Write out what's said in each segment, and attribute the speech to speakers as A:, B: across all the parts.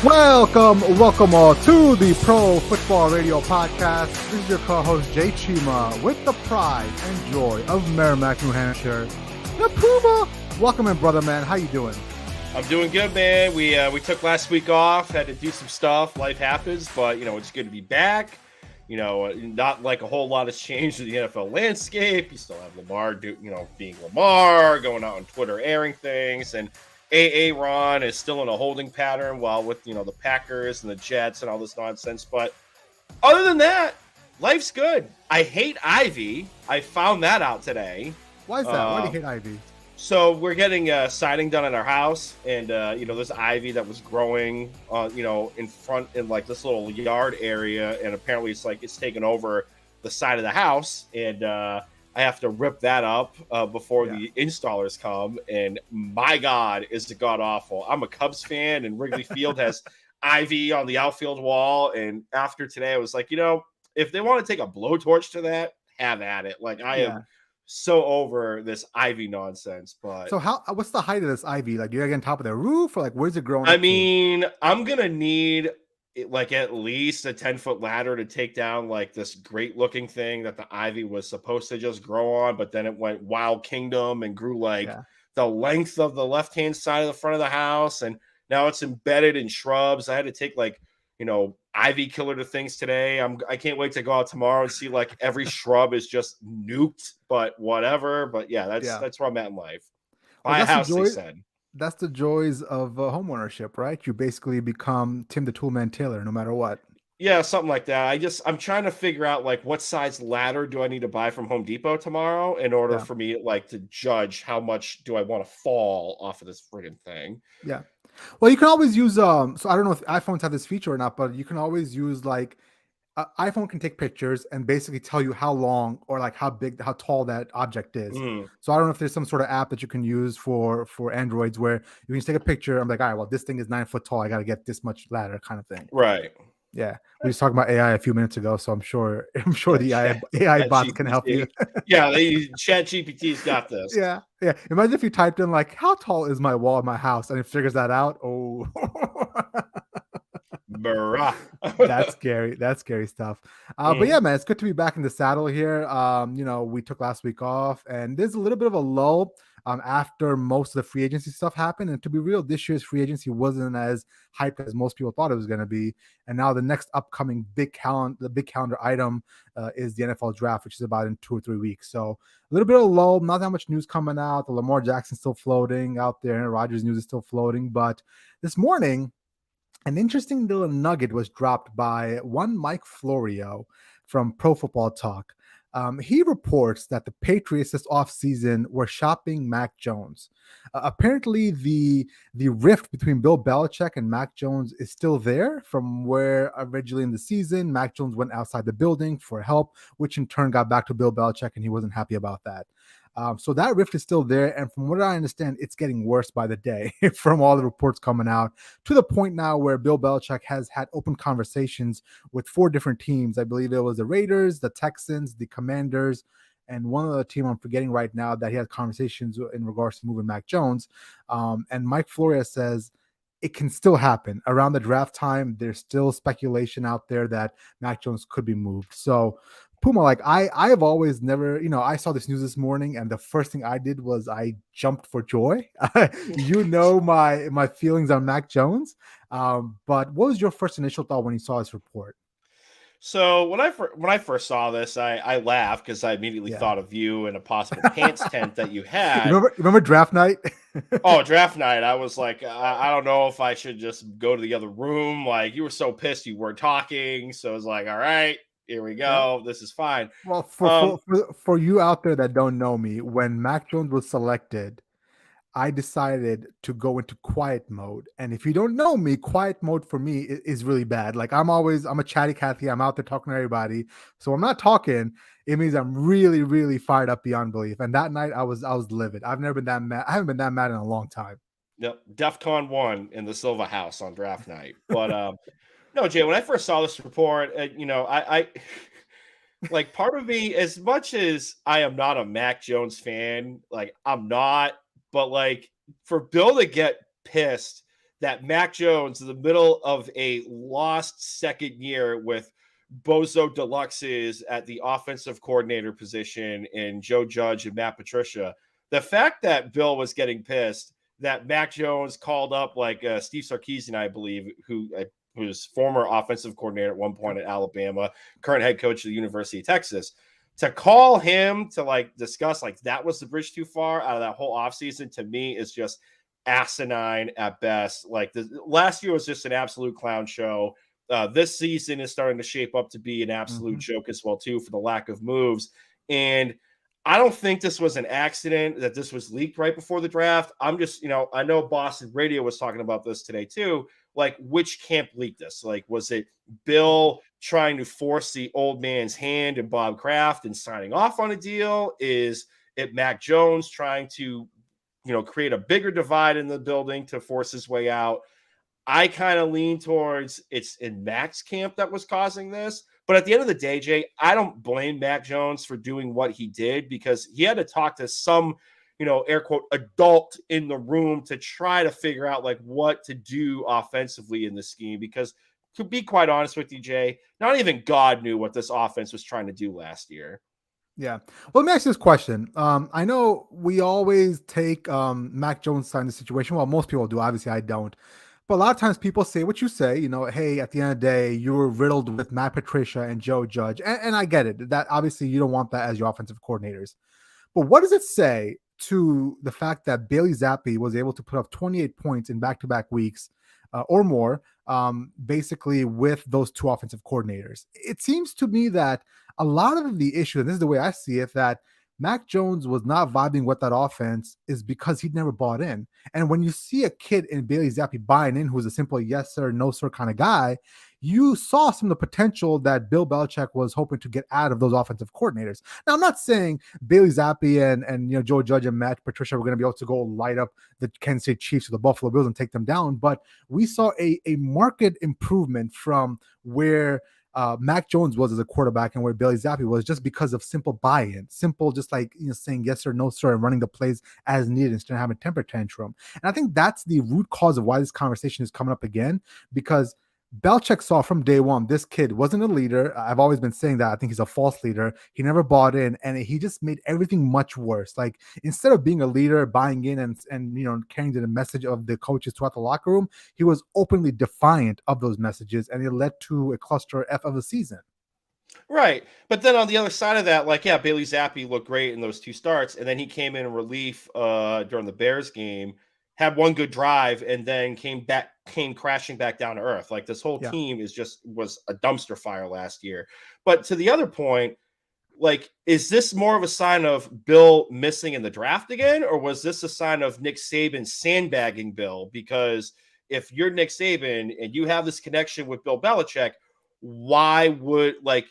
A: Welcome all to the Pro Football Radio Podcast. This is your co-host Jay Chima with the pride and joy of Merrimack, New Hampshire, the Puma. Welcome in, brother man. How you doing?
B: I'm doing good, man. We took last week off, had to do some stuff. Life happens, but it's good to be back. Not like a whole lot has changed in the NFL landscape. You still have Lamar being Lamar, going out on Twitter airing things, and Ron is still in a holding pattern while with the Packers and the Jets and all this nonsense. But other than that, life's good. I hate Ivy. I found that out today.
A: Why is that? Why do you hate Ivy?
B: So we're getting siding done at our house, and there's ivy that was growing, in front in like this little yard area, and apparently it's taken over the side of the house, and I have to rip that up before the installers come. And my God, is it god awful. I'm a Cubs fan, and Wrigley Field has ivy on the outfield wall. And after today, I was like, if they want to take a blowtorch to that, have at it. Like I am so over this ivy nonsense. But
A: so what's the height of this ivy? Like, do you get on top of the roof, or like where's it growing?
B: I mean, I'm gonna need like at least a 10-foot ladder to take down like this great looking thing that the ivy was supposed to just grow on, but then it went Wild Kingdom and grew the length of the left-hand side of the front of the house, and now it's embedded in shrubs. I had to take ivy killer to things today. I can't wait to go out tomorrow and see like every shrub is just nuked, but whatever. But that's where I'm at in life. Buy a house, they said.
A: That's the joys of homeownership, right? You basically become Tim the Toolman Taylor no matter what.
B: Yeah, something like that. I'm trying to figure out like what size ladder do I need to buy from Home Depot tomorrow in order for me to judge how much do I want to fall off of this friggin' thing.
A: Yeah. Well, you can always use so I don't know if iPhones have this feature or not, but you can always use iPhone can take pictures and basically tell you how long or like how tall that object is. So I don't know if there's some sort of app that you can use for Androids where you can just take a picture. I'm like, all right, well, this thing is 9 foot tall. I got to get this much ladder kind of thing.
B: Right.
A: Yeah. We were talking about AI a few minutes ago, so I'm sure the AI bots can help you.
B: Yeah, ChatGPT's got this.
A: Yeah. Yeah. Imagine if you typed in like, how tall is my wall in my house? And it figures that out. Oh, that's scary. That's scary stuff. But yeah, man, it's good to be back in the saddle here. We took last week off, and there's a little bit of a lull after most of the free agency stuff happened. And to be real, this year's free agency wasn't as hyped as most people thought it was going to be. And now the next upcoming big calendar item is the NFL draft, which is about in 2 or 3 weeks. So a little bit of lull, not that much news coming out. The Lamar Jackson still floating out there, and Rodgers news is still floating. But this morning, an interesting little nugget was dropped by one Mike Florio from Pro Football Talk. He reports that the Patriots this offseason were shopping Mac Jones. Apparently, the rift between Bill Belichick and Mac Jones is still there from where originally in the season, Mac Jones went outside the building for help, which in turn got back to Bill Belichick, and he wasn't happy about that. So that rift is still there. And from what I understand, it's getting worse by the day from all the reports coming out to the point now where Bill Belichick has had open conversations with 4 different teams. I believe it was the Raiders, the Texans, the Commanders, and one other team I'm forgetting right now that he had conversations in regards to moving Mac Jones. And Mike Florio says it can still happen around the draft time. There's still speculation out there that Mac Jones could be moved. So Puma, like I have always never, I saw this news this morning, and the first thing I did was I jumped for joy. My feelings on Mac Jones. But what was your first initial thought when you saw this report?
B: So when I first saw this, I laughed because I immediately thought of you and a possible pants tent that you had.
A: Remember draft night?
B: Oh, draft night. I was like, I don't know if I should just go to the other room. Like, you were so pissed you weren't talking. So I was like, all right. Here we go. This is fine.
A: Well, for you out there that don't know me, when Mac Jones was selected, I decided to go into quiet mode. And if you don't know me, quiet mode for me is really bad. Like I'm a chatty Cathy. I'm out there talking to everybody. So I'm not talking. It means I'm really, really fired up beyond belief. And that night I was livid. I've never been that mad. I haven't been that mad in a long time.
B: Yep. DEFCON 1 in the Silva House on draft night. But no, Jay, when I first saw this report, I like part of me, as much as I am not a Mac Jones fan, like I'm not, but like for Bill to get pissed that Mac Jones, in the middle of a lost second year with Bozo Deluxes at the offensive coordinator position and Joe Judge and Matt Patricia, the fact that Bill was getting pissed that Mac Jones called up like Steve Sarkisian, I believe, who was former offensive coordinator at one point at Alabama, current head coach of the University of Texas, to call him to like discuss like that was the bridge too far out of that whole offseason, to me is just asinine at best. Like the last year was just an absolute clown show. This season is starting to shape up to be an absolute joke as well too, for the lack of moves. And I don't think this was an accident that this was leaked right before the draft. I'm just, I know Boston Radio was talking about this today too. Like, which camp leaked this? Like, was it Bill trying to force the old man's hand and Bob Kraft and signing off on a deal? Is it Mac Jones trying to, create a bigger divide in the building to force his way out? I kind of lean towards it's in Mac's camp that was causing this. But at the end of the day, Jay, I don't blame Mac Jones for doing what he did, because he had to talk to some, air quote, adult in the room to try to figure out like what to do offensively in the scheme. Because to be quite honest with you, Jay, not even God knew what this offense was trying to do last year.
A: Yeah. Well, let me ask you this question. I know we always take Mac Jones' side in the situation. Well, most people do. Obviously, I don't. But a lot of times people say what you say, hey, at the end of the day, you were riddled with Matt Patricia and Joe Judge. And I get it. That obviously you don't want that as your offensive coordinators. But what does it say to the fact that Bailey Zappi was able to put up 28 points in back-to-back weeks or more, basically with those two offensive coordinators? It seems to me that a lot of the issue, and this is the way I see it, that Mac Jones was not vibing with that offense is because he'd never bought in. And when you see a kid in Bailey Zappi buying in, who's a simple yes sir, no sir kind of guy, you saw some of the potential that Bill Belichick was hoping to get out of those offensive coordinators. Now, I'm not saying Bailey Zappi and Joe Judge and Matt Patricia were going to be able to go light up the Kansas City Chiefs or the Buffalo Bills and take them down, but we saw a marked improvement from where Mac Jones was as a quarterback and where Bailey Zappi was, just because of simple buy-in, simple, just like, saying yes sir, no sir, and running the plays as needed instead of having a temper tantrum. And I think that's the root cause of why this conversation is coming up again, because Belichick saw from day one this kid wasn't a leader. I've always been saying that. I think he's a false leader. He never bought in, and he just made everything much worse. Like, instead of being a leader, buying in and carrying the message of the coaches throughout the locker room, he was openly defiant of those messages, and it led to a cluster F of a season.
B: Right. But then on the other side of that, like, yeah, Bailey Zappi looked great in those two starts, and then he came in relief during the Bears game, had one good drive, and then came crashing back down to earth. Like, this whole
A: Yeah.
B: team was a dumpster fire last year. But to the other point, like, is this more of a sign of Bill missing in the draft again, or was this a sign of Nick Saban sandbagging Bill? Because if you're Nick Saban and you have this connection with Bill Belichick, why would, like,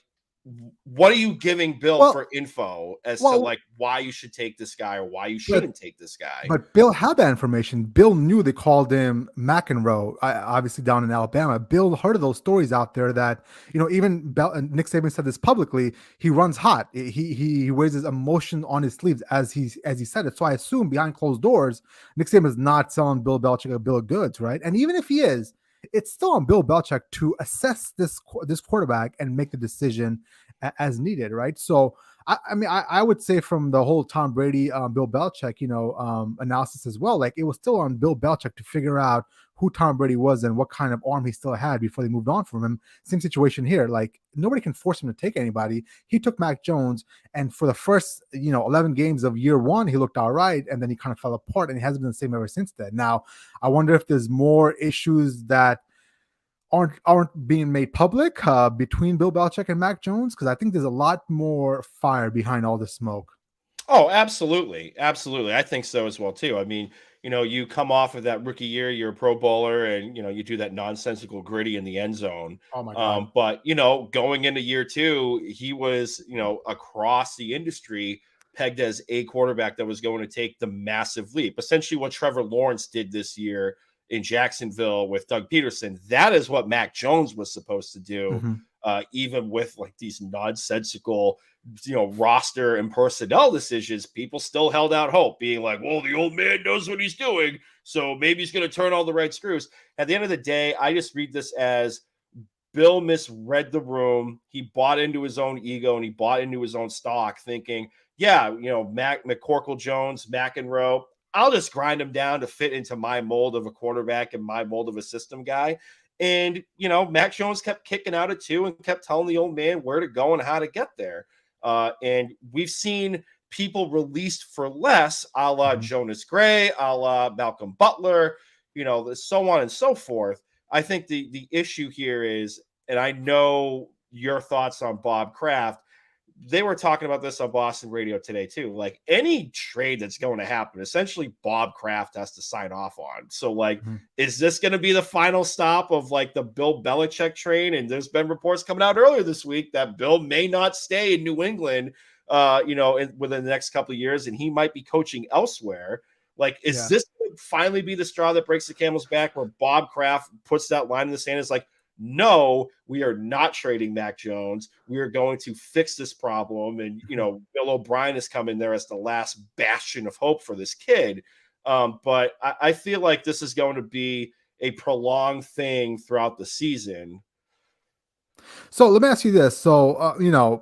B: what are you giving Bill for info as to like why you should take this guy or why you shouldn't take this guy?
A: But Bill had that information. Bill knew they called him McEnroe, obviously down in Alabama. Bill heard of those stories out there that, even Nick Saban said this publicly. He runs hot. He wears his emotion on his sleeves, as he said it. So I assume behind closed doors, Nick Saban is not selling Bill Belichick a bill of goods, right? And even if he is, it's still on Bill Belichick to assess this quarterback and make the decision as needed, right? So I would say from the whole Tom Brady, Bill Belichick, analysis as well, like, it was still on Bill Belichick to figure out who Tom Brady was and what kind of arm he still had before they moved on from him. Same situation here. Like, nobody can force him to take anybody. He took Mac Jones, and for the first, 11 games of year one, he looked all right, and then he kind of fell apart, and he hasn't been the same ever since then. Now, I wonder if there's more issues that aren't being made public between Bill Belichick and Mac Jones, because I think there's a lot more fire behind all the smoke.
B: Oh, absolutely. Absolutely. I think so as well, too. I mean, you come off of that rookie year, you're a Pro Bowler, and, you do that nonsensical gritty in the end zone.
A: Oh, my God.
B: But, going into year two, he was, across the industry pegged as a quarterback that was going to take the massive leap. Essentially what Trevor Lawrence did this year in Jacksonville with Doug Peterson. That is what Mac Jones was supposed to do, even with like these nonsensical, roster and personnel decisions. People still held out hope, being like, well, the old man knows what he's doing, so maybe he's going to turn all the right screws. At the end of the day, I just read this as Bill misread the room. He bought into his own ego and he bought into his own stock, thinking, yeah, McCorkle Jones, McEnroe, I'll just grind him down to fit into my mold of a quarterback and my mold of a system guy. And, Mac Jones kept kicking out at 2 and kept telling the old man where to go and how to get there. And we've seen people released for less, a la Jonas Gray, a la Malcolm Butler, so on and so forth. I think the issue here is, and I know your thoughts on Bob Kraft, they were talking about this on Boston radio today too. Like, any trade that's going to happen, essentially Bob Kraft has to sign off on. So like, is this going to be the final stop of like the Bill Belichick train? And there's been reports coming out earlier this week that Bill may not stay in New England, within the next couple of years, and he might be coaching elsewhere. Like, is this going to finally be the straw that breaks the camel's back, where Bob Kraft puts that line in the sand? It's like, no, we are not trading Mac Jones. We are going to fix this problem. And, Bill O'Brien is coming there as the last bastion of hope for this kid. But I feel like this is going to be a prolonged thing throughout the season.
A: So let me ask you this. So,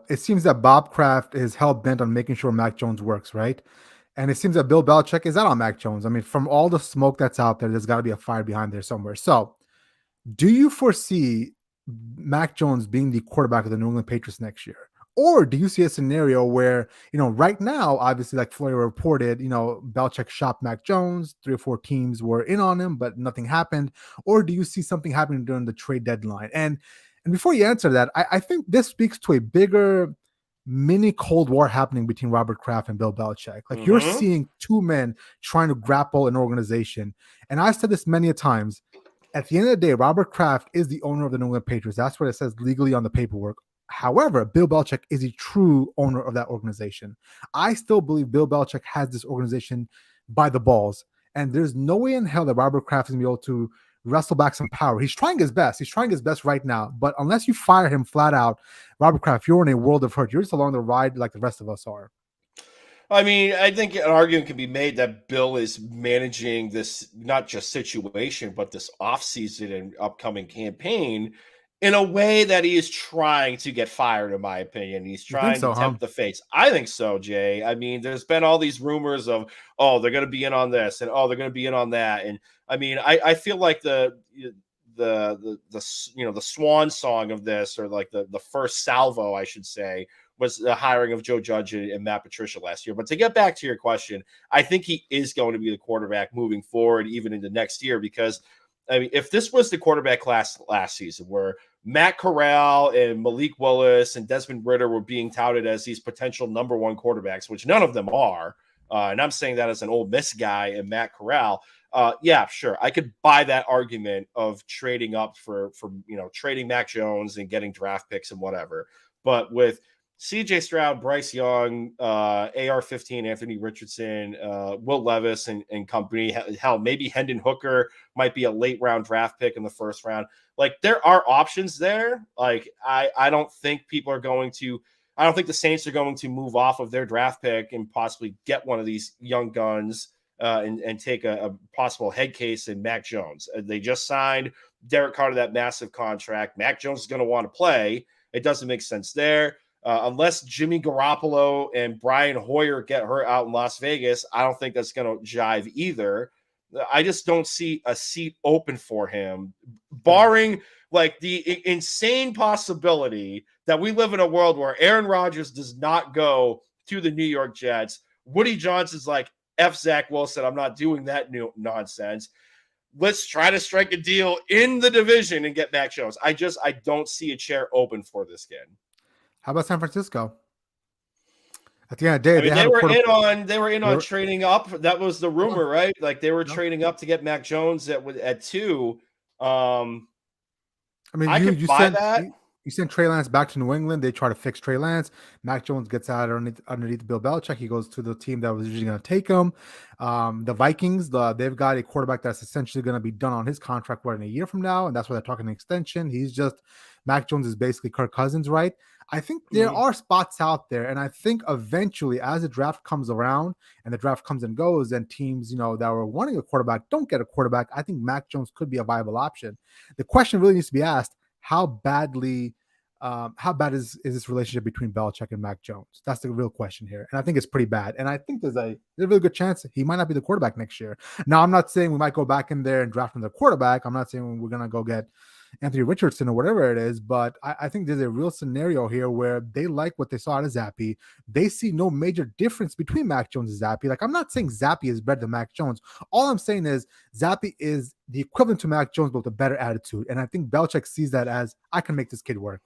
A: it seems that Bob Kraft is hell-bent on making sure Mac Jones works, right? And it seems that Bill Belichick is out on Mac Jones. I mean, from all the smoke that's out there, there's got to be a fire behind there somewhere. So do you foresee Mac Jones being the quarterback of the New England Patriots next year? Or do you see a scenario where, right now, obviously, like Flory reported, Belichick shopped Mac Jones, 3 or 4 teams were in on him, but nothing happened? Or do you see something happening during the trade deadline? And before you answer that, I think this speaks to a bigger mini Cold War happening between Robert Kraft and Bill Belichick. Like, you're seeing 2 men trying to grapple an organization. And I've said this many a times. At the end of the day, Robert Kraft is the owner of the New England Patriots. That's what it says legally on the paperwork. However, Bill Belichick is a true owner of that organization. I still believe Bill Belichick has this organization by the balls. And there's no way in hell that Robert Kraft is going to be able to wrestle back some power. He's trying his best. He's trying his best right now. But unless you fire him flat out, Robert Kraft, you're in a world of hurt. You're just along the ride like the rest of us are.
B: I mean, I think an argument can be made that Bill is managing this, not just situation, but this offseason and upcoming campaign in a way that he is trying to get fired, in my opinion. He's trying to tempt the fates. I think so, Jay. I mean, there's been all these rumors of, oh, they're going to be in on this, and oh, they're going to be in on that. And I mean, I feel like the swan song of this, or like the first salvo, I should say, was the hiring of Joe Judge and Matt Patricia last year. But to get back to your question, I think he is going to be the quarterback moving forward, even into next year, because I mean, if this was the quarterback class last season, where Matt Corral and Malik Willis and Desmond Ridder were being touted as these potential number 1 quarterbacks, which none of them are, and I'm saying that as an Ole Miss guy and Matt Corral, yeah, sure, I could buy that argument of trading up for trading Mac Jones and getting draft picks and whatever. But with CJ Stroud, Bryce Young, AR-15, Anthony Richardson, Will Levis and company. Hell, maybe Hendon Hooker might be a late round draft pick in the first round. Like, there are options there. Like, I don't think I don't think the Saints are going to move off of their draft pick and possibly get one of these young guns and take a possible head case in Mac Jones. They just signed Derek Carr to that massive contract. Mac Jones is going to want to play. It doesn't make sense there. Unless Jimmy Garoppolo and Brian Hoyer get hurt out in Las Vegas, I don't think that's going to jive either. I just don't see a seat open for him, barring like the insane possibility that we live in a world where Aaron Rodgers does not go to the New York Jets. Woody Johnson's like, F Zach Wilson, I'm not doing that new nonsense. Let's try to strike a deal in the division and get Mac Jones. I don't see a chair open for this kid.
A: How about San Francisco? At the end of the day,
B: they were in on trading up. That was the rumor, right? Like, they were trading up to get Mac Jones at 2.
A: I mean,
B: I could buy that.
A: You send Trey Lance back to New England. They try to fix Trey Lance. Mac Jones gets out underneath Bill Belichick. He goes to the team that was usually going to take him. The Vikings, they've got a quarterback that's essentially going to be done on his contract in a year from now, and that's why they're talking an extension. Mac Jones is basically Kirk Cousins, right? I think there are spots out there, and I think eventually, as the draft comes around and the draft comes and goes, and teams, that were wanting a quarterback don't get a quarterback, I think Mac Jones could be a viable option. The question really needs to be asked: how bad is this relationship between Belichick and Mac Jones? That's the real question here, and I think it's pretty bad. And I think there's a really good chance he might not be the quarterback next year. Now, I'm not saying we might go back in there and draft another quarterback. I'm not saying we're gonna go get Anthony Richardson or whatever it is, but I think there's a real scenario here where they like what they saw out of Zappy. They see no major difference between Mac Jones and Zappy. Like, I'm not saying Zappy is better than Mac Jones. All I'm saying is Zappy is the equivalent to Mac Jones, but with a better attitude. And I think Belichick sees that as, I can make this kid work.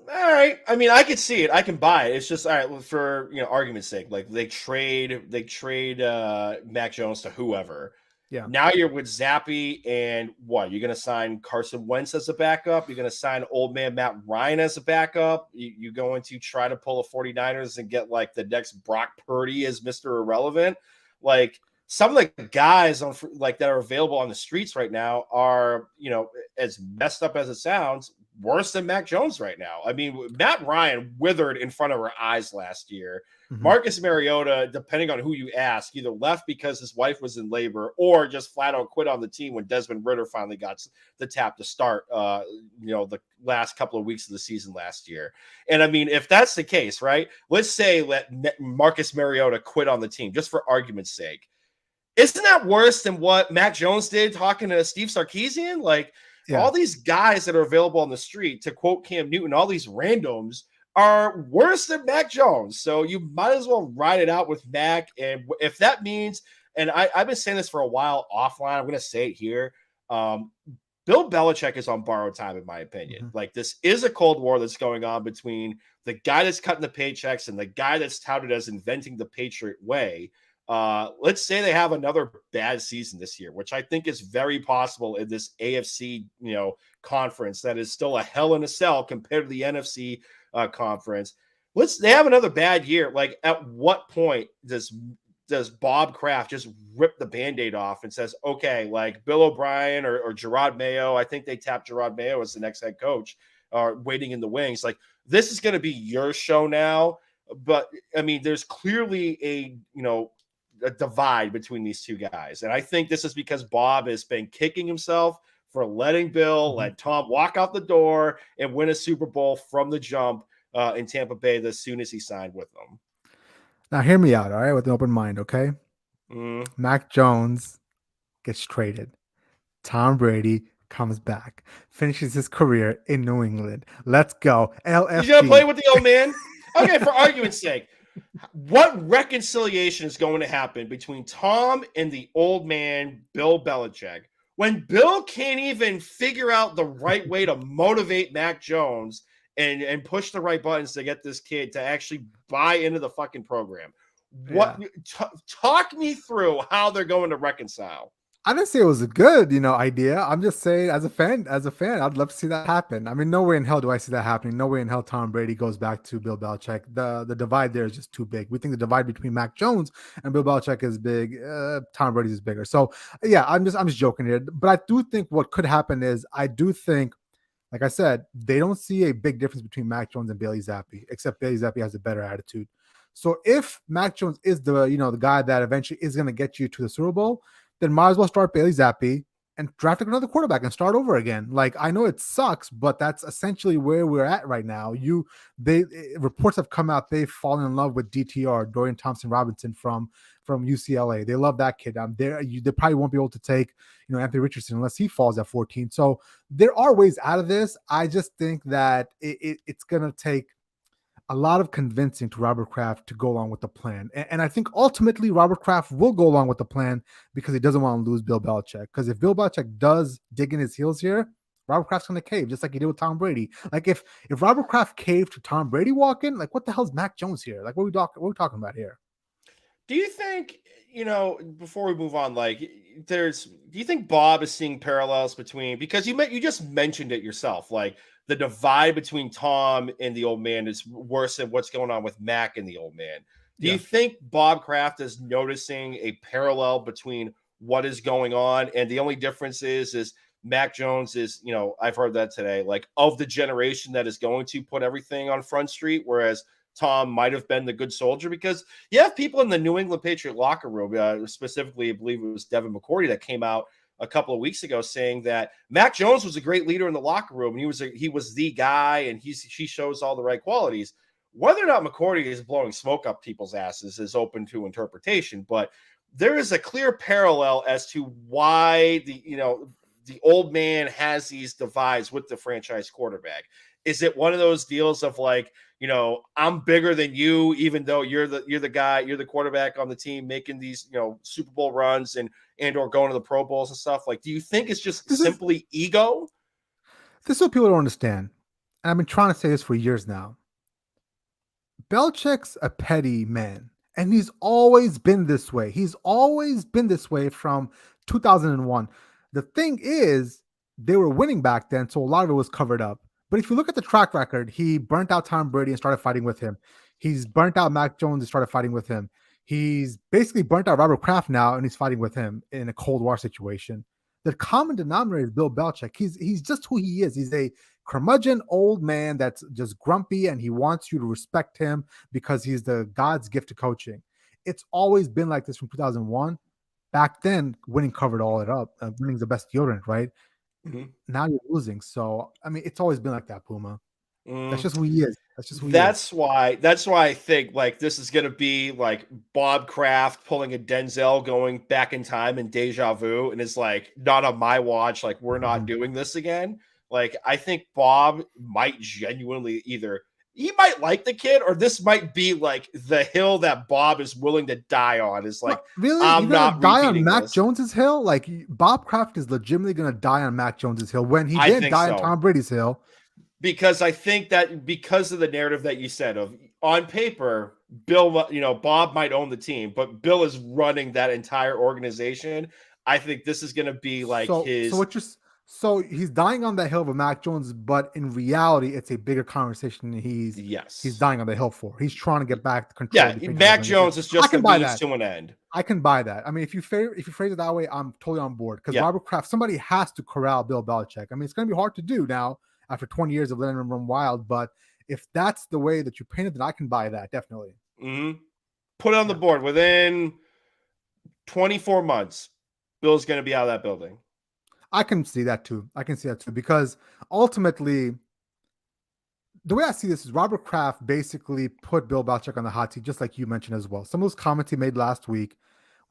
B: All right. I mean, I could see it. I can buy it. It's just, all right, for argument's sake, like they trade Mac Jones to whoever.
A: Yeah.
B: Now you're with Zappy, and what? You're going to sign Carson Wentz as a backup? You're going to sign old man Matt Ryan as a backup? You're going to try to pull a 49ers and get like the next Brock Purdy as Mr. Irrelevant? Like, some of the guys that are available on the streets right now are, as messed up as it sounds, worse than Mac Jones right now. I mean, Matt Ryan withered in front of our eyes last year. Mm-hmm. Marcus Mariota, depending on who you ask, either left because his wife was in labor or just flat out quit on the team when Desmond Ridder finally got the tap to start, the last couple of weeks of the season last year. And I mean, if that's the case, right, let's say let Marcus Mariota quit on the team just for argument's sake. Isn't that worse than what Mac Jones did talking to Steve Sarkisian? Like, all these guys that are available on the street, to quote Cam Newton, all these randoms are worse than Mac Jones. So you might as well ride it out with Mac. And if that means, and I've been saying this for a while offline, I'm going to say it here. Bill Belichick is on borrowed time, in my opinion. Mm-hmm. Like, this is a Cold War that's going on between the guy that's cutting the paychecks and the guy that's touted as inventing the Patriot way. Let's say they have another bad season this year, which I think is very possible in this AFC, conference that is still a hell in a cell compared to the NFC conference. They have another bad year. Like, at what point does Bob Kraft just rip the Band-Aid off and says, okay, like Bill O'Brien or Gerard Mayo, I think they tapped Gerard Mayo as the next head coach, waiting in the wings. Like, this is going to be your show now. But I mean, there's clearly a divide between these two guys. And I think this is because Bob has been kicking himself for letting Bill let Tom walk out the door and win a Super Bowl from the jump in Tampa Bay as soon as he signed with them.
A: Now, hear me out, all right, with an open mind, okay? Mac Jones gets traded. Tom Brady comes back, finishes his career in New England. Let's go. LFG.
B: He's going to play with the old man? Okay, for argument's sake. What reconciliation is going to happen between Tom and the old man, Bill Belichick, when Bill can't even figure out the right way to motivate Mac Jones and push the right buttons to get this kid to actually buy into the fucking program? Talk me through how they're going to reconcile.
A: I didn't say it was a good, idea. I'm just saying, as a fan, I'd love to see that happen. I mean, no way in hell do I see that happening. No way in hell Tom Brady goes back to Bill Belichick. The divide there is just too big. We think the divide between Mac Jones and Bill Belichick is big. Tom Brady is bigger. So yeah, I'm just joking here. But I do think what could happen is, like I said, they don't see a big difference between Mac Jones and Bailey Zappi, except Bailey Zappi has a better attitude. So if Mac Jones is the guy that eventually is going to get you to the Super Bowl, then might as well start Bailey Zappi and draft another quarterback and start over again. Like, I know it sucks, but that's essentially where we're at right now. Reports have come out, they've fallen in love with DTR, Dorian Thompson-Robinson from UCLA. They love that kid. They probably won't be able to take Anthony Richardson unless he falls at 14. So there are ways out of this. I just think that it's going to take a lot of convincing to Robert Kraft to go along with the plan. And I think ultimately Robert Kraft will go along with the plan because he doesn't want to lose Bill Belichick. Because if Bill Belichick does dig in his heels here, Robert Kraft's going to cave, just like he did with Tom Brady. Like, if Robert Kraft caved to Tom Brady walking, like, what the hell's Mac Jones here? Like, what are we talking about here?
B: Do you think, before we move on, like do you think Bob is seeing parallels between, because you just mentioned it yourself, like the divide between Tom and the old man is worse than what's going on with Mac and the old man. Do you
A: Yeah.
B: think Bob Kraft is noticing a parallel between what is going on? And the only difference is Mac Jones is, I've heard that today, like of the generation that is going to put everything on Front Street, whereas Tom might have been the good soldier, because you have people in the New England Patriot locker room, specifically, I believe it was Devin McCourty, that came out a couple of weeks ago saying that Mac Jones was a great leader in the locker room, and he was the guy, and he shows all the right qualities. Whether or not McCourty is blowing smoke up people's asses is open to interpretation, but there is a clear parallel as to why the old man has these divides with the franchise quarterback. Is it one of those deals of like, I'm bigger than you, even though you're the guy, you're the quarterback on the team making these, Super Bowl runs and or going to the Pro Bowls and stuff? Like, do you think it's just simply ego?
A: This is what people don't understand. And I've been trying to say this for years now. Belichick's a petty man, and he's always been this way. He's always been this way from 2001. The thing is, they were winning back then, so a lot of it was covered up. But if you look at the track record, he burnt out Tom Brady and started fighting with him. He's burnt out Mac Jones and started fighting with him. He's basically burnt out Robert Kraft now, and he's fighting with him in a Cold War situation. The common denominator is Bill Belichick. He's just who he is. He's a curmudgeon old man that's just grumpy, and he wants you to respect him because he's the God's gift to coaching. It's always been like this from 2001. Back then, winning covered all it up. Winning's the best deodorant, right?
B: Mm-hmm.
A: Now you're losing. So, I mean, it's always been like that, Puma. That's just who he is. That's just who he
B: is. That's why I think like this is going to be like Bob Kraft pulling a Denzel going back in time and deja vu. And it's like, not on my watch. Like, we're not doing this again. Like, I think Bob might genuinely he might like the kid, or this might be like the hill that Bob is willing to die on. Is like,
A: really?
B: I'm not
A: die on Mac
B: this.
A: Jones's hill? Like, Bob Kraft is legitimately going to die on Mac Jones's hill when he didn't die on Tom Brady's hill.
B: Because I think that because of the narrative that you said of on paper, Bill, Bob might own the team, but Bill is running that entire organization. I think this is going to be like
A: So he's dying on the hill of Mac Jones, but in reality, it's a bigger conversation he's dying on the hill for. He's trying to get back the control.
B: Yeah, Mac Jones is just a means to an end.
A: I can buy that. I mean, if you phrase it that way, I'm totally on board. Because Robert Kraft, somebody has to corral Bill Belichick. I mean, it's going to be hard to do now after 20 years of letting him run wild. But if that's the way that you painted, then I can buy that, definitely.
B: Mm-hmm. Put it on the board. Within 24 months, Bill's going to be out of that building.
A: I can see that too. Because ultimately, the way I see this is Robert Kraft basically put Bill Belichick on the hot seat, just like you mentioned as well. Some of those comments he made last week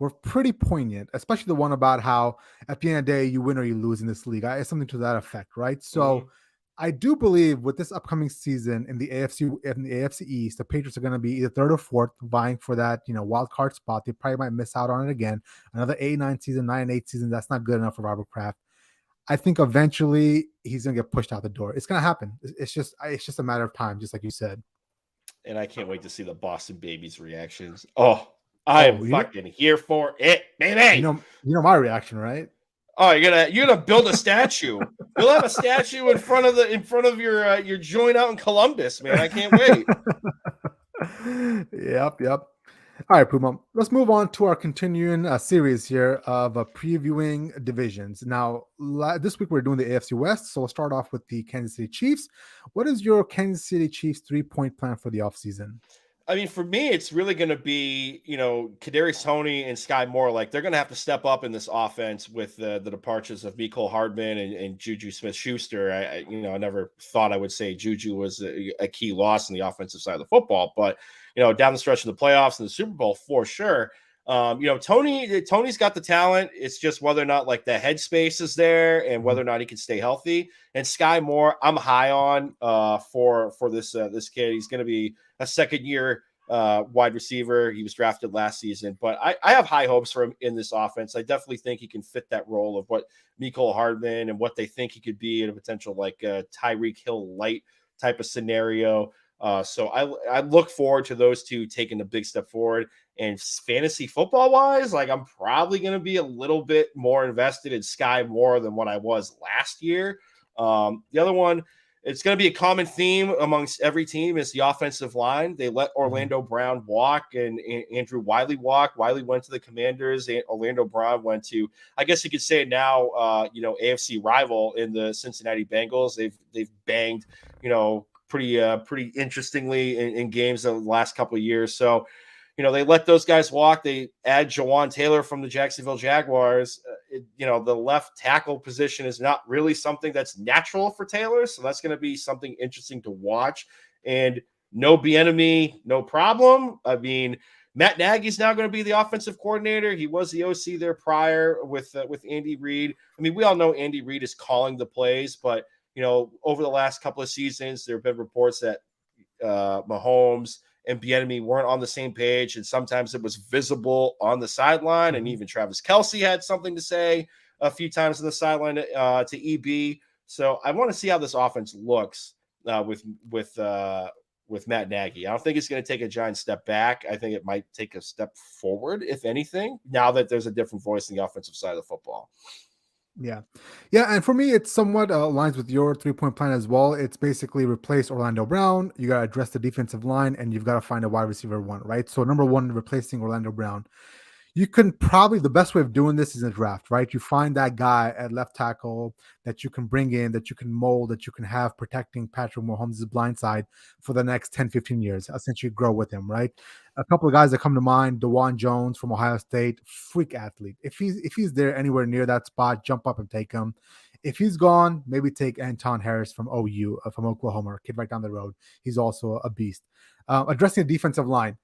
A: were pretty poignant, especially the one about how at the end of the day, you win or you lose in this league. It's something to that effect, right? So I do believe with this upcoming season in the AFC East, the Patriots are going to be either third or fourth, vying for that wild card spot. They probably might miss out on it again. Another 8-9 season, 9-8 season. That's not good enough for Robert Kraft. I think eventually he's going to get pushed out the door. It's going to happen. It's just a matter of time, just like you said.
B: And I can't wait to see the Boston Babies reactions. I am fucking here for it, baby.
A: You know my reaction, right?
B: Oh, you're gonna build a statue. You'll have a statue in front of your joint out in Columbus, man. I can't wait.
A: Yep. All right, Puma. Let's move on to our continuing series here of previewing divisions. Now, this week we're doing the AFC West, so we'll start off with the Kansas City Chiefs. What is your Kansas City Chiefs 3-point plan for the offseason?
B: I mean, for me, it's really going to be, Kadarius Toney and Sky Moore. Like, they're going to have to step up in this offense with the departures of Mecole Hardman and Juju Smith-Schuster. I never thought I would say Juju was a key loss in the offensive side of the football, but down the stretch of the playoffs and the Super Bowl for sure. Tony's got the talent. It's just whether or not like the headspace is there and whether or not he can stay healthy. And Sky Moore, I'm high on for this kid. He's going to be a second year wide receiver. He was drafted last season, but I have high hopes for him in this offense. I definitely think he can fit that role of what Mecole Hardman and what they think he could be in a potential like Tyreek Hill light type of scenario. So I look forward to those two taking a big step forward. And fantasy football wise, like I'm probably going to be a little bit more invested in Sky more than what I was last year. The other one, it's going to be a common theme amongst every team is the offensive line. They let Orlando Brown walk and Andrew Wiley walk. Wiley went to the Commanders. And Orlando Brown went to, I guess you could say now, AFC rival in the Cincinnati Bengals. They've banged, pretty interestingly in games the last couple of years. So, they let those guys walk. They add Jawan Taylor from the Jacksonville Jaguars. The left tackle position is not really something that's natural for Taylor. So that's going to be something interesting to watch. And no Bieniemy, no problem. I mean, Matt Nagy's now going to be the offensive coordinator. He was the OC there prior with Andy Reid. I mean, we all know Andy Reid is calling the plays, but, over the last couple of seasons, there have been reports that Mahomes and Bieniemy weren't on the same page, and sometimes it was visible on the sideline, and even Travis Kelce had something to say a few times on the sideline to EB. So I want to see how this offense looks with Matt Nagy. I don't think it's going to take a giant step back. I think it might take a step forward, if anything, now that there's a different voice in the offensive side of the football.
A: Yeah. And for me, it's somewhat aligns with your 3-point plan as well. It's basically replace Orlando Brown. You got to address the defensive line, and you've got to find a wide receiver one, right? So number one, replacing Orlando Brown. You can probably, the best way of doing this is in a draft, right? You find that guy at left tackle that you can bring in, that you can mold, that you can have protecting Patrick Mahomes' blind side for the next 10, 15 years, essentially grow with him, right? A couple of guys that come to mind, DeJuan Jones from Ohio State, freak athlete. If he's there anywhere near that spot, jump up and take him. If he's gone, maybe take Anton Harris from OU, from Oklahoma, kid right down the road. He's also a beast. Addressing the defensive line.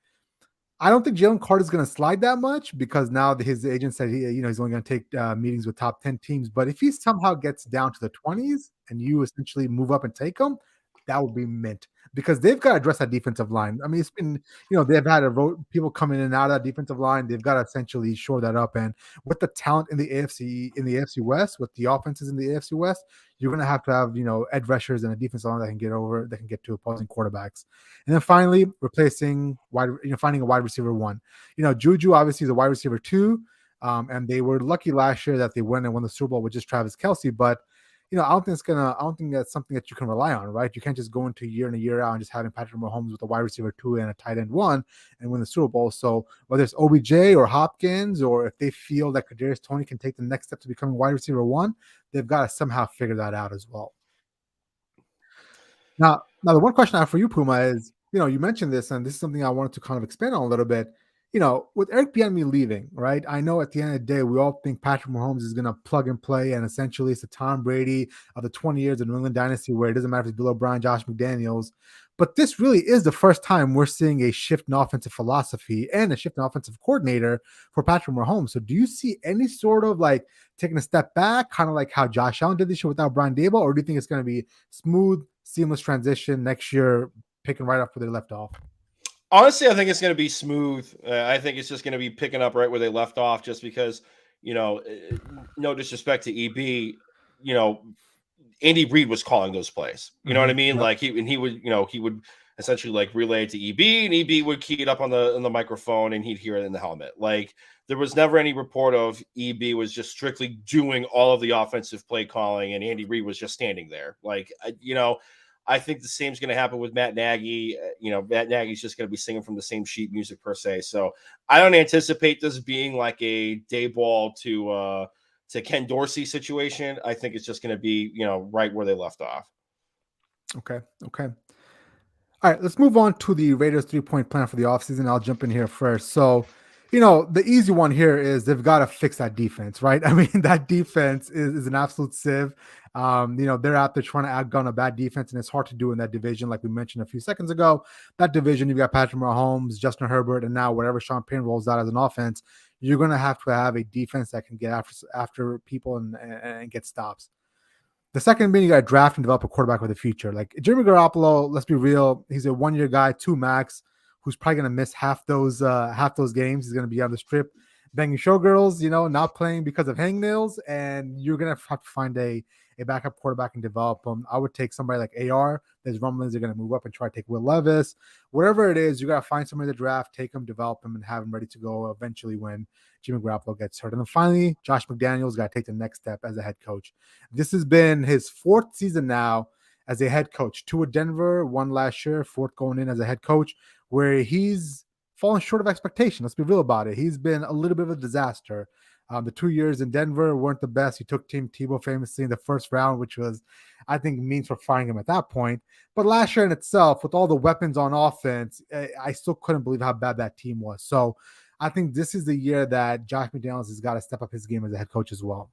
A: I don't think Jalen Carter's going to slide that much because now his agent said he's only going to take meetings with top 10 teams. But if he somehow gets down to the 20s and you essentially move up and take him, that would be mint because they've got to address that defensive line. I mean, it's been, they've had people coming in and out of that defensive line. They've got to essentially shore that up. And with the talent in the AFC West, with the offenses in the AFC West, you're going to have, edge rushers and a defensive line that can get to opposing quarterbacks. And then finally, finding a wide receiver one. Juju obviously is a wide receiver two. And they were lucky last year that they went and won the Super Bowl with just Travis Kelce. But I don't think that's something that you can rely on, right? You can't just go into year in and year out and just having Patrick Mahomes with a wide receiver two and a tight end one and win the Super Bowl. So whether it's OBJ or Hopkins, or if they feel that Kadarius Toney can take the next step to becoming wide receiver one, they've got to somehow figure that out as well. Now the one question I have for you, Puma, is, you mentioned this, and this is something I wanted to kind of expand on a little bit. With Eric Bieniemy leaving, right? I know at the end of the day, we all think Patrick Mahomes is going to plug and play, and essentially it's the Tom Brady of the 20 years of New England dynasty where it doesn't matter if it's Bill O'Brien, Josh McDaniels. But this really is the first time we're seeing a shift in offensive philosophy and a shift in offensive coordinator for Patrick Mahomes. So do you see any sort of like taking a step back, kind of like how Josh Allen did this year without Brian Daboll, or do you think it's going to be smooth, seamless transition next year, picking right up where they left off?
B: Honestly, I think it's going to be smooth. I think it's just going to be picking up right where they left off, just because, no disrespect to EB, Andy Reid was calling those plays. You know what I mean? Yep. Like he would essentially like relay it to EB, and EB would key it up on the microphone, and he'd hear it in the helmet. Like there was never any report of EB was just strictly doing all of the offensive play calling, and Andy Reid was just standing there. Like I think the same is going to happen with Matt Nagy. Matt Nagy's just going to be singing from the same sheet music per se. So I don't anticipate this being like a Daboll to Ken Dorsey situation. I think it's just going to be, right where they left off.
A: Okay. All right, let's move on to the Raiders 3-point plan for the offseason. I'll jump in here first. So, the easy one here is they've got to fix that defense, right? I mean, that defense is an absolute sieve. They're out there trying to outgun a bad defense, and it's hard to do in that division. Like we mentioned a few seconds ago, that division, you've got Patrick Mahomes, Justin Herbert, and now whatever Sean Payne rolls out as an offense, you're going to have a defense that can get after people and get stops. The second being you got to draft and develop a quarterback with a future. Like Jimmy Garoppolo, let's be real, he's a 1-year guy, 2 max, who's probably going to miss half those games. He's going to be on the strip banging showgirls, not playing because of hangnails, and you're going to have to find a a backup quarterback and develop him. I would take somebody like AR. There's rumblings they're going to move up and try to take Will Levis. Whatever it is, you got to find somebody in the draft, take him, develop him, and have him ready to go eventually when Jimmy Garoppolo gets hurt. And then finally, Josh McDaniels got to take the next step as a head coach. This has been his 4th season now as a head coach. 2 with Denver, 1 last year, 4th going in as a head coach, where he's fallen short of expectation. Let's be real about it. He's been a little bit of a disaster. The 2 years in Denver weren't the best. He took Tim Tebow famously in the first round, which was, I think, means for firing him at that point. But last year in itself, with all the weapons on offense, I still couldn't believe how bad that team was. So I think this is the year that Josh McDaniels has got to step up his game as a head coach as well.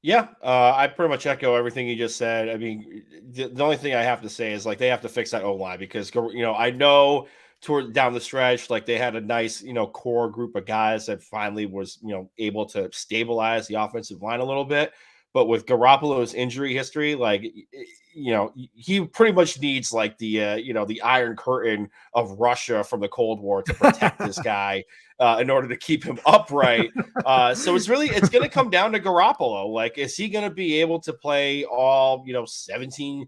B: Yeah, I pretty much echo everything you just said. I mean, the only thing I have to say is like they have to fix that O-line because I know toward down the stretch like they had a nice core group of guys that finally was able to stabilize the offensive line a little bit. But with Garoppolo's injury history, like he pretty much needs like the Iron Curtain of Russia from the Cold War to protect this guy in order to keep him upright. So it's going to come down to Garoppolo. Like, is he going to be able to play all 17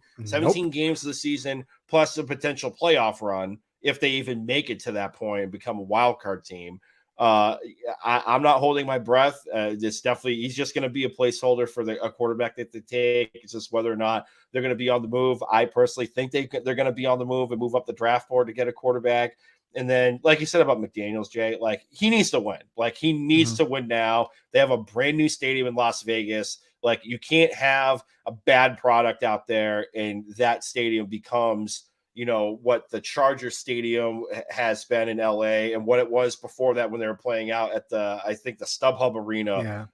B: games of the season plus a potential playoff run if they even make it to that point and become a wild card team? I'm not holding my breath. He's just going to be a placeholder for a quarterback that they take. It's just whether or not they're going to be on the move. I personally think they're going to be on the move and move up the draft board to get a quarterback. And then, like you said about McDaniels, Jay, like he needs to win. Like he needs to win now. They have a brand new stadium in Las Vegas. Like you can't have a bad product out there and that stadium becomes what the Charger Stadium has been in LA and what it was before that when they were playing out at I think the StubHub Arena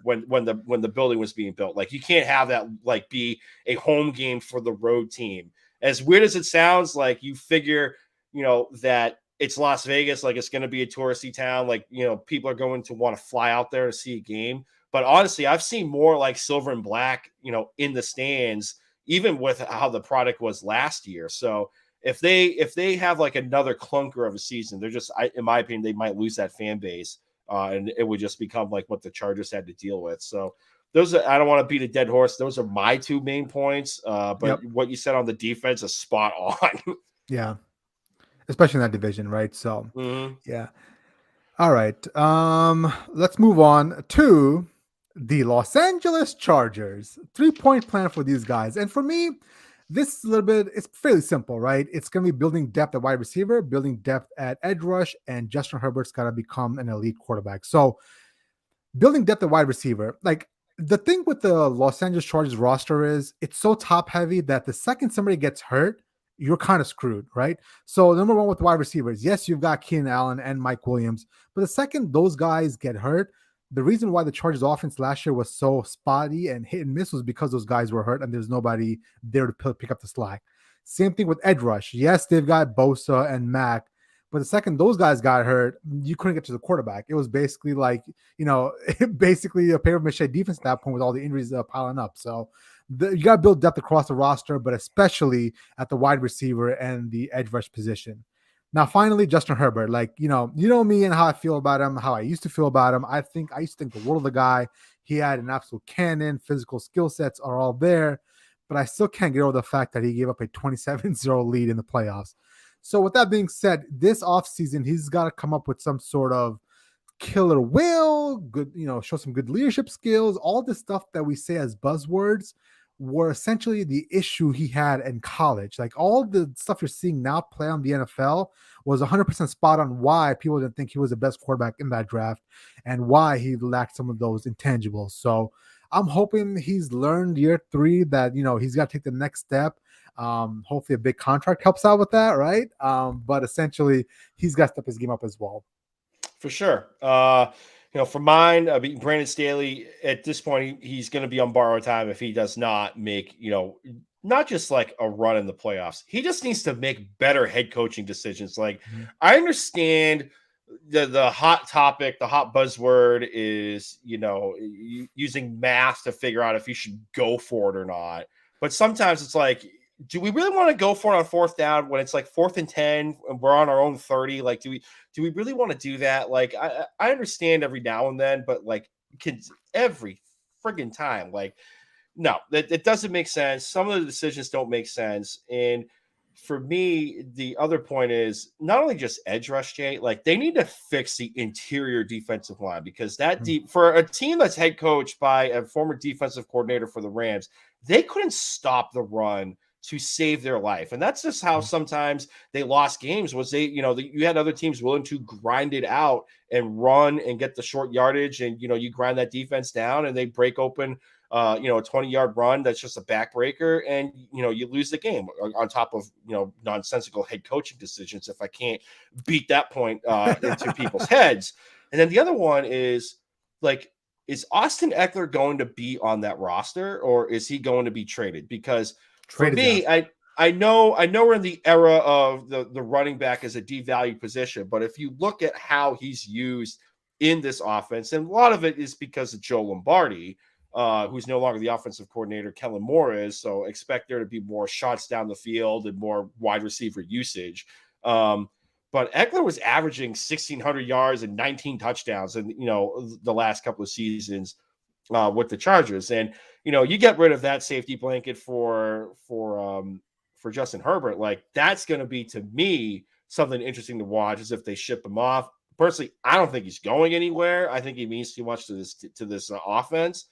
B: when the building was being built. Like you can't have that like be a home game for the road team. As weird as it sounds, like you figure, that it's Las Vegas, like it's going to be a touristy town. Like, people are going to want to fly out there to see a game. But honestly, I've seen more like silver and black, in the stands, even with how the product was last year. So if they have like another clunker of a season, they're just, in my opinion, they might lose that fan base and it would just become like what the Chargers had to deal with. So I don't want to beat a dead horse. Those are my 2 main points. But what you said on the defense is spot on.
A: Yeah. Especially in that division, right? So, yeah. All right. Let's move on to the Los Angeles Chargers. 3-point plan for these guys. And for me, this is a little bit, it's fairly simple, right? It's going to be building depth at wide receiver, building depth at edge rush, and Justin Herbert's got to become an elite quarterback. So building depth at wide receiver, like the thing with the Los Angeles Chargers roster is it's so top heavy that the second somebody gets hurt, you're kind of screwed, right? So number one with wide receivers, yes, you've got Keenan Allen and Mike Williams, but the second those guys get hurt, the reason why the Chargers offense last year was so spotty and hit and miss was because those guys were hurt and there's nobody there to pick up the slack. Same thing with edge rush. Yes, they've got Bosa and Mack, but the second those guys got hurt, you couldn't get to the quarterback. It was basically like, basically a pair of mache defense at that point with all the injuries piling up. So you got to build depth across the roster, but especially at the wide receiver and the edge rush position. Now, finally, Justin Herbert, like, you know me and how I feel about him, how I used to feel about him. I used to think the world of the guy. He had an absolute cannon. Physical skill sets are all there, but I still can't get over the fact that he gave up a 27-0 lead in the playoffs. So with that being said, this offseason, he's got to come up with some sort of killer will, good, show some good leadership skills. All the stuff that we say as buzzwords were essentially the issue he had in college. Like all the stuff you're seeing now play on the NFL was 100% spot on why people didn't think he was the best quarterback in that draft and why he lacked some of those intangibles. So I'm hoping he's learned year 3 that, he's got to take the next step. Hopefully a big contract helps out with that, right? But essentially he's got to step his game up as well.
B: For sure. For mine, Brandon Staley, at this point, he's going to be on borrowed time if he does not make, not just like a run in the playoffs. He just needs to make better head coaching decisions. Like, I understand the hot topic, the hot buzzword is, using math to figure out if you should go for it or not. But sometimes it's like, do we really want to go for it on 4th down when it's like 4th and 10 and we're on our own 30? Like, do we really want to do that? Like, I understand every now and then, but like every friggin' time, like No, it doesn't make sense. Some of the decisions don't make sense. And for me, the other point is not only just edge rush, Jay, like they need to fix the interior defensive line because that deep for a team that's head coached by a former defensive coordinator for the Rams, they couldn't stop the run to save their life. And that's just how sometimes they lost games was you had other teams willing to grind it out and run and get the short yardage. And, you grind that defense down and they break open a 20-yard run that's just a backbreaker, and you lose the game on top of nonsensical head coaching decisions. If I can't beat that point into people's heads, and then the other one is like, is Austin Eckler going to be on that roster or is he going to be traded? Because for me, I know we're in the era of the running back as a devalued position, but if you look at how he's used in this offense, and a lot of it is because of Joe Lombardi. Who's no longer the offensive coordinator, Kellen Moore is. So expect there to be more shots down the field and more wide receiver usage. But Eckler was averaging 1,600 yards and 19 touchdowns in the last couple of seasons with the Chargers. And you get rid of that safety blanket for Justin Herbert. Like that's going to be, to me, something interesting to watch. Is if they ship him off. Personally, I don't think he's going anywhere. I think he means too much to this offense.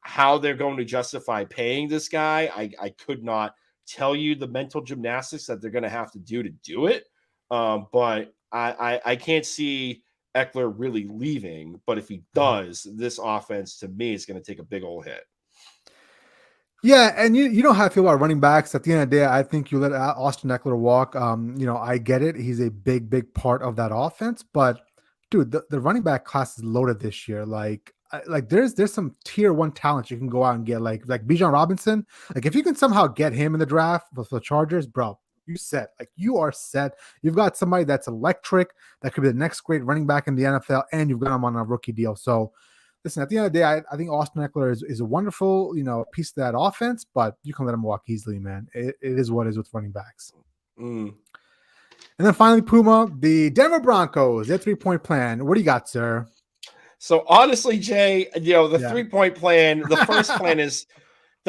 B: How they're going to justify paying this guy, I could not tell you the mental gymnastics that they're going to have to do it. But I can't see Eckler really leaving. But if he does, this offense to me is going to take a big old hit.
A: Yeah, and you know how I feel about running backs. At the end of the day, I think you let Austin Eckler walk. I get it. He's a big part of that offense. But dude, the running back class is loaded this year. Like there's some tier 1 talent you can go out and get, like Bijan Robinson. Like if you can somehow get him in the draft with the Chargers, bro, you set. Like you are set. You've got somebody that's electric that could be the next great running back in the NFL, and you've got him on a rookie deal. So listen, at the end of the day, I think Austin Eckler is a wonderful piece of that offense, but you can let him walk easily, man. It is what it is with running backs. And then finally, Puma, the Denver Broncos, their 3-point plan. What do you got, sir?
B: So honestly, Jay, the 3-point plan, the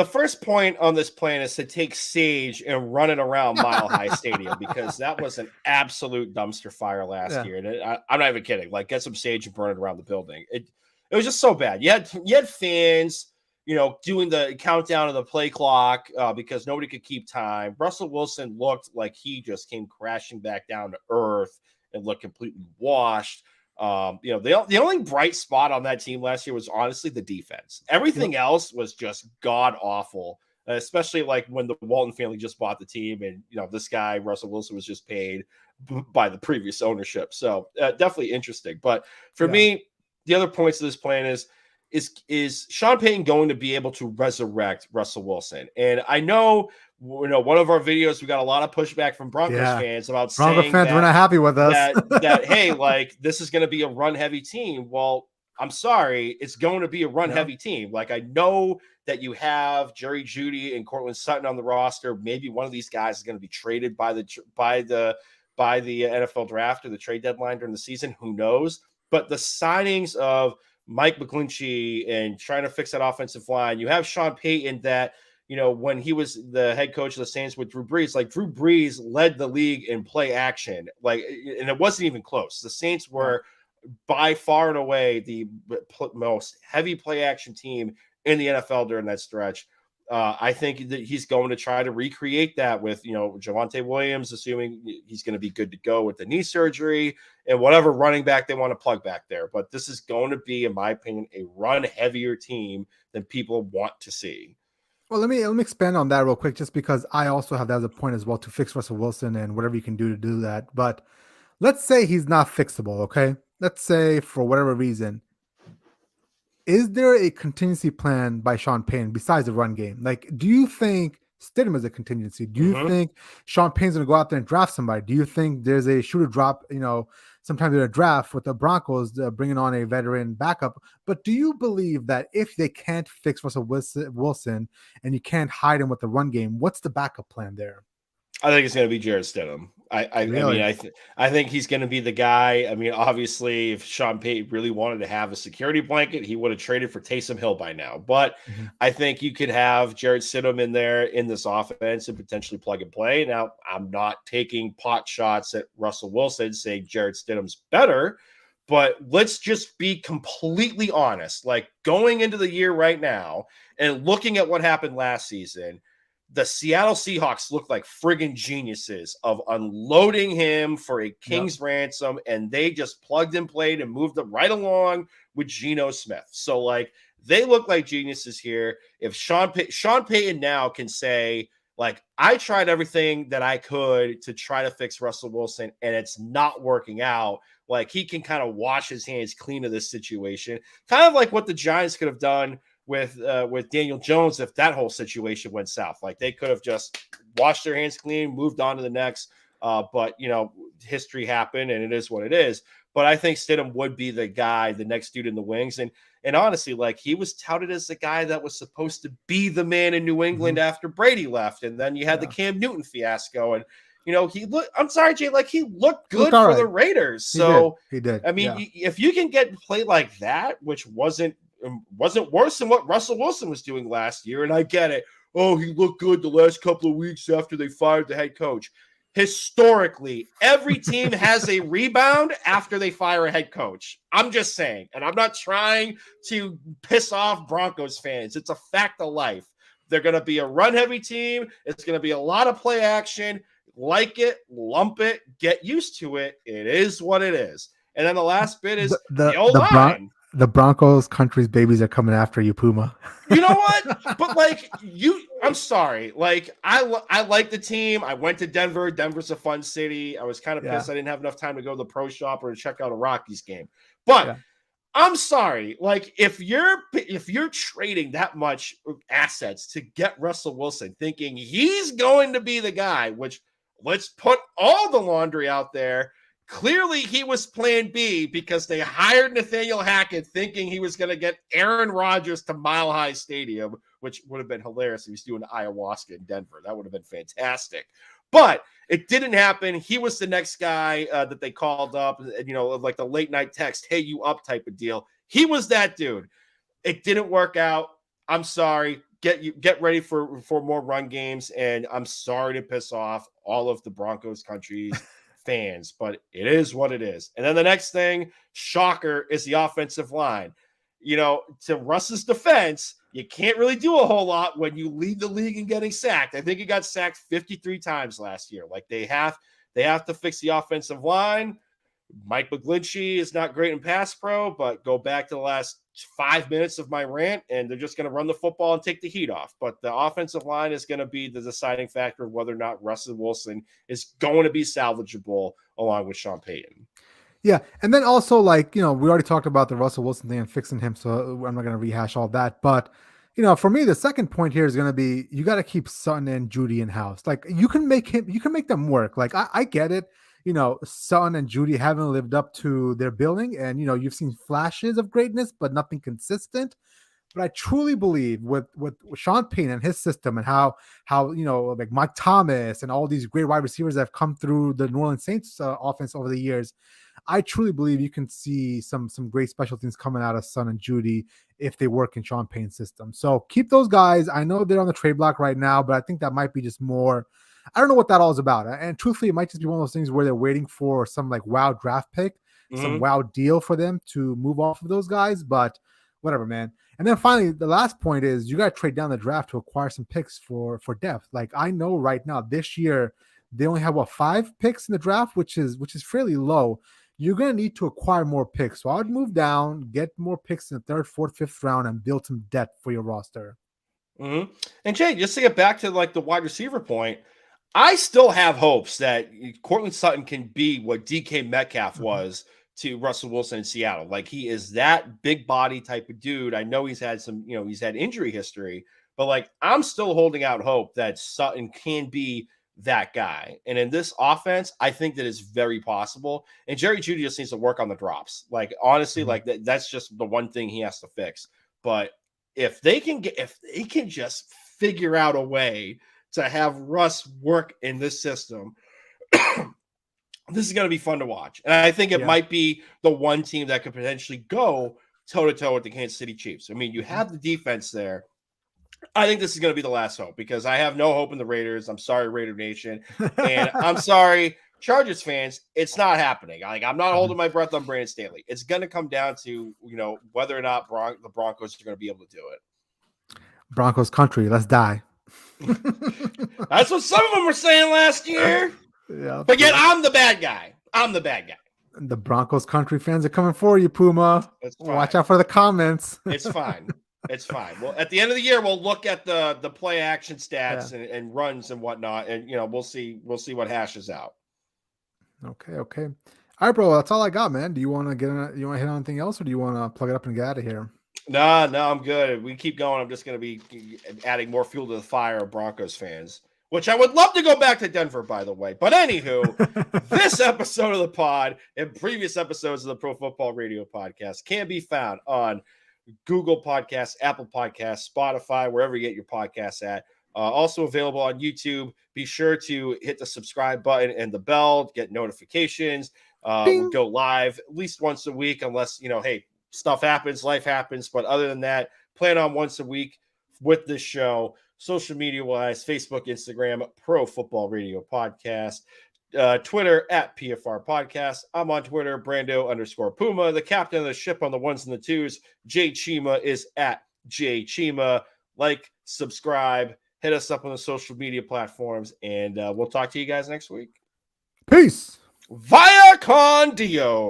B: first point on this plan is to take Sage and run it around Mile High Stadium because that was an absolute dumpster fire last year. And I'm not even kidding. Like, get some Sage and burn it around the building. It was just so bad. You had fans, doing the countdown of the play clock because nobody could keep time. Russell Wilson looked like he just came crashing back down to earth and looked completely washed. The only bright spot on that team last year was honestly the defense. Everything else was just god awful, especially like when the Walton family just bought the team and, this guy, Russell Wilson, was just paid by the previous ownership. So definitely interesting. But for me, the other points of this plan is Sean Payton going to be able to resurrect Russell Wilson? And I know, one of our videos, we got a lot of pushback from Broncos fans about
A: Broncos
B: saying
A: fans were not happy with us.
B: that hey, like this is going to be a run heavy team. Well, I'm sorry, it's going to be a run heavy team. Like I know that you have Jerry Jeudy and Cortland Sutton on the roster. Maybe one of these guys is going to be traded by the NFL draft or the trade deadline during the season. Who knows? But the signings of Mike McGlinchey and trying to fix that offensive line, you have Sean Payton that. When he was the head coach of the Saints with Drew Brees, like Drew Brees led the league in play action, and it wasn't even close. The Saints were by far and away the most heavy play action team in the NFL during that stretch. I think that he's going to try to recreate that with, Javonte Williams, assuming he's going to be good to go with the knee surgery and whatever running back they want to plug back there. But this is going to be, in my opinion, a run heavier team than people want to see.
A: Well, let me expand on that real quick, just because I also have that as a point as well to fix Russell Wilson and whatever you can do to do that. But let's say he's not fixable, okay? Let's say for whatever reason, is there a contingency plan by Sean Payton besides the run game? Like, do you think Stidham is a contingency? Do you think Sean Payton's going to go out there and draft somebody? Do you think there's a shooter drop, sometimes in a draft with the Broncos bringing on a veteran backup? But do you believe that if they can't fix Russell Wilson and you can't hide him with the run game, what's the backup plan there?
B: I think it's going to be Jarrett Stidham.
A: Really?
B: I think he's going to be the guy. I mean, obviously, if Sean Payton really wanted to have a security blanket, he would have traded for Taysom Hill by now. But
A: Mhm.
B: I think you could have Jared Stidham in there in this offense and potentially plug and play. Now, I'm not taking pot shots at Russell Wilson saying Jared Stidham's better, but let's just be completely honest. Like going into the year right now and looking at what happened last season, the Seattle Seahawks look like friggin' geniuses of unloading him for a
A: Yep.
B: king's ransom, and they just plugged and played and moved them right along with Geno Smith. So, like, they look like geniuses here. If Sean Payton now can say, like, I tried everything that I could to try to fix Russell Wilson, and it's not working out. Like, he can kind of wash his hands clean of this situation, kind of like what the Giants could have done with Daniel Jones if that whole situation went south. Like they could have just washed their hands clean, moved on to the next. But you know, history happened, and it is what it is. But I think Stidham would be the guy, the next dude in the wings, and honestly, like he was touted as the guy that was supposed to be the man in New England
A: Mhm.
B: after Brady left, and then you had the
A: Yeah.
B: Cam Newton fiasco, and you know he looked. I'm sorry, Jay, like he looked
A: Look,
B: good
A: all
B: for the
A: right.
B: Raiders.
A: He did.
B: So
A: He did.
B: I mean,
A: Yeah.
B: if you can get play like that, which wasn't worse than what Russell Wilson was doing last year. And I get it. Oh, he looked good the last couple of weeks after they fired the head coach. Historically, every team has a rebound after they fire a head coach. I'm just saying. And I'm not trying to piss off Broncos fans. It's a fact of life. They're going to be a run heavy team. It's going to be a lot of play action. Like it, lump it, get used to it. It is what it is. And then the last bit is the O line.
A: The Broncos country's babies are coming after you, Puma.
B: You know what? But like I'm sorry. Like I like the team. I went to Denver. Denver's a fun city. I was kind of
A: Yeah.
B: pissed I didn't have enough time to go to the pro shop or to check out a Rockies game. But
A: Yeah.
B: I'm sorry. Like if you're trading that much assets to get Russell Wilson, thinking he's going to be the guy, which let's put all the laundry out there. Clearly, he was plan B because they hired Nathaniel Hackett thinking he was going to get Aaron Rodgers to Mile High Stadium, which would have been hilarious if he was doing ayahuasca in Denver. That would have been fantastic. But it didn't happen. He was the next guy that they called up, you know, like the late night text, hey, you up type of deal. He was that dude. It didn't work out. I'm sorry. Get ready for more run games. And I'm sorry to piss off all of the Broncos countries fans, but it is what it is. And then the next thing, shocker, is the offensive line. You know, to Russ's defense, you can't really do a whole lot when you lead the league in getting sacked. I think he got sacked 53 times last year. Like they have to fix the offensive line. Mike McGlinchey is not great in pass pro, but go back to the last 5 minutes of my rant, and they're just going to run the football and take the heat off. But the offensive line is going to be the deciding factor of whether or not Russell Wilson is going to be salvageable along with Sean Payton.
A: Yeah. And then also, like, you know, we already talked about the Russell Wilson thing and fixing him, so I'm not going to rehash all that. But, you know, for me, the second point here is going to be you got to keep Sutton and Judy in house. Like, you can make them work. Like, I get it. You know, Sutton and Judy haven't lived up to their billing, and, you know, you've seen flashes of greatness, but nothing consistent. But I truly believe with Sean Payne and his system and how you know, like Mike Thomas and all these great wide receivers that have come through the New Orleans Saints offense over the years, I truly believe you can see some great special things coming out of Son and Judy if they work in Sean Payne's system. So keep those guys. I know they're on the trade block right now, but I think that might be just more. I don't know what that all is about. And truthfully, it might just be one of those things where they're waiting for some like wow draft pick, some wow deal for them to move off of those guys. But whatever, man. And then finally, the last point is you got to trade down the draft to acquire some picks for depth. Like I know right now this year they only have 5 picks in the draft, which is fairly low. You're going to need to acquire more picks. So I would move down, get more picks in the 3rd, 4th, 5th round, and build some depth for your roster.
B: And Jay, just to get back to like the wide receiver point, I still have hopes that Courtland Sutton can be what DK Metcalf was to Russell Wilson in Seattle. Like he is that big body type of dude. I know he's had some, you know, he's had injury history, but like I'm still holding out hope that Sutton can be that guy. And in this offense, I think that is very possible. And Jerry Jeudy just needs to work on the drops. Like honestly, like that's just the one thing he has to fix. But if they can just figure out a way to have Russ work in this system, this is going to be fun to watch. And I think it might be the one team that could potentially go toe-to-toe with the Kansas City Chiefs. I mean, you have the defense there. I think this is going to be the last hope because I have no hope in the Raiders. I'm sorry, Raider Nation. And I'm sorry, Chargers fans. It's not happening. Like, I'm not holding my breath on Brandon Staley. It's going to come down to, whether or not the Broncos are going to be able to do it.
A: Broncos country. Let's die.
B: That's what some of them were saying last year.
A: Yeah.
B: But yet I'm the bad guy. I'm the bad guy.
A: The Broncos country fans are coming for you, Puma. Watch out for the comments.
B: It's fine. It's fine. Well, at the end of the year, we'll look at the play action stats and runs and whatnot, and we'll see what hashes out.
A: Okay. All right, bro. That's all I got, man. Do you want to hit on anything else, or do you want to plug it up and get out of here?
B: No, I'm good. We keep going. I'm just going to be adding more fuel to the fire of Broncos fans, which I would love to go back to Denver, by the way. But anywho, this episode of the pod and previous episodes of the Pro Football Radio podcast can be found on Google Podcasts, Apple Podcasts, Spotify, wherever you get your podcasts at. Also available on YouTube. Be sure to hit the subscribe button and the bell to get notifications. We go live at least once a week, unless, hey, stuff happens, life happens. But other than that, plan on once a week with this show. Social media wise, Facebook, Instagram, Pro Football Radio Podcast, Twitter at PFR Podcast. I'm on Twitter, Brando_Puma, the captain of the ship on the ones and the twos. Jay Chima is at Jay Chima. Like, subscribe, hit us up on the social media platforms, and we'll talk to you guys next week.
A: Peace.
B: Via con Dio.